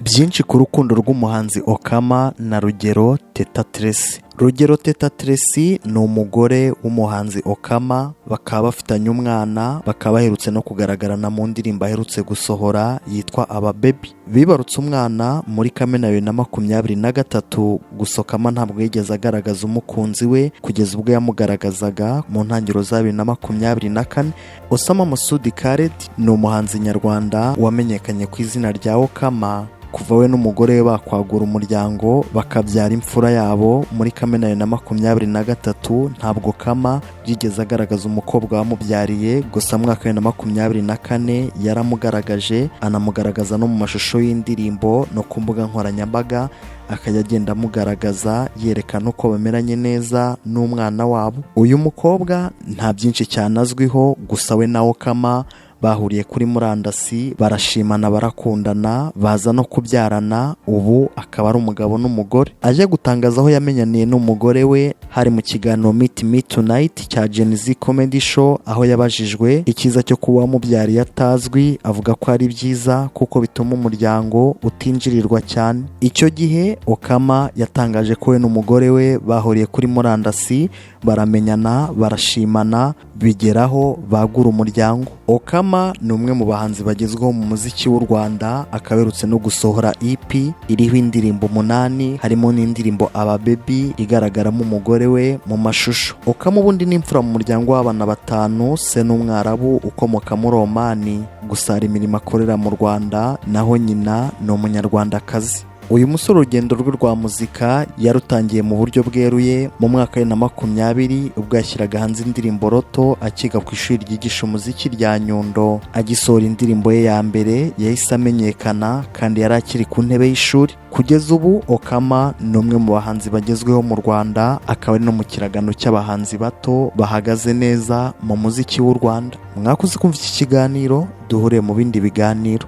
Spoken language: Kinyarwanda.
Byinshi ku rukundo rw'umuhanzi Okama na Rugero Teta Tracy. Rugero Teta Tracy ni umugore w'umuhanzi Okama, bakaba bafitanye umwana, bakaba baherutse no kugaragarana mu ndirimbo aherutse gusohora yitwa Aba Baby. Bibarutse umwana muri Kamena 2023, gusa Okama ntabwo yigeze agaragaza umukunzi we kugeza ubwo yamugaragazaga mu ntangiriro za 2024. Osama Masudi Khaled ni umuhanzi nyarwanda wamenyekanye ku izina rya Okama kuva we n'umugore we bakwagura umuryango bakabyara imfura yabo muri Kamena 2023. Ntabwo Okama yigeze agaragaza umukobwa wamubyariye, gusa mu mwaka 2024 yaramugaragaje, anamugaragaza no mu mashusho y'indirimbo no ku mbuga nkoranyambaga, akajya agenda amugaragaza yerekana uko bameranye neza n'umwana wabo. Uyu mukobwa nta byinshi cyane azwiho, gusa we na Okama bahuriye kuri murandasi, barashimana, barakundana, baza no kubyarana, ubu akaba ari umugabo n'umugore. Aje gutangaza aho yamenyaniye n'umugore we hari mu kiganiro Meet Me Tonight cya Gen Z Comedy Show, aho yabajijwe icyiza cyo kuba wamubyariye atazwi, avuga ko ari byiza kuko bituma umuryango utinjirirwa cyane. Icyo gihe Okama yatangaje ko we n'umugore we bahuriye kuri murandasi, baramenyana, barashimana, bigeraho bagura umuryango. Okama ni umwe mu bahanzi bagezweho mu muziki w'u Rwanda, akaberutse no gusohora EP iriho indirimbo 8, harimo n'indirimbo Aba Baby igaragaramo umugore we mu mashusho. Okama ubundi ni imfura mu muryango w'abana 5, se n'umwarabu ukomoka muri Omani, gusa hari imirimo akorera mu Rwanda, naho nyina ni umunyarwandakazi. Uyu musore urugendo rwe rwa muzika yarutangiye mu buryo bweruye mu mwaka 2020, ubwo yashyiraga hanze indirimbo Roto akiga ku ishuri ryigisha umuziki rya Nyundo. Agisohora indirimbo ye ya mbere yahise amenyekana, kandi yari akiri ku ntebe y'ishuri. Kugeza ubu Okama ni umwe mu bahanzi bagezweho mu Rwanda, akaba ari no mu kiragano cy'abahanzi bato bahagaze neza mu muziki w'u Rwanda. Mwakoze kumva iki kiganiro, duhure mu bindi biganiro.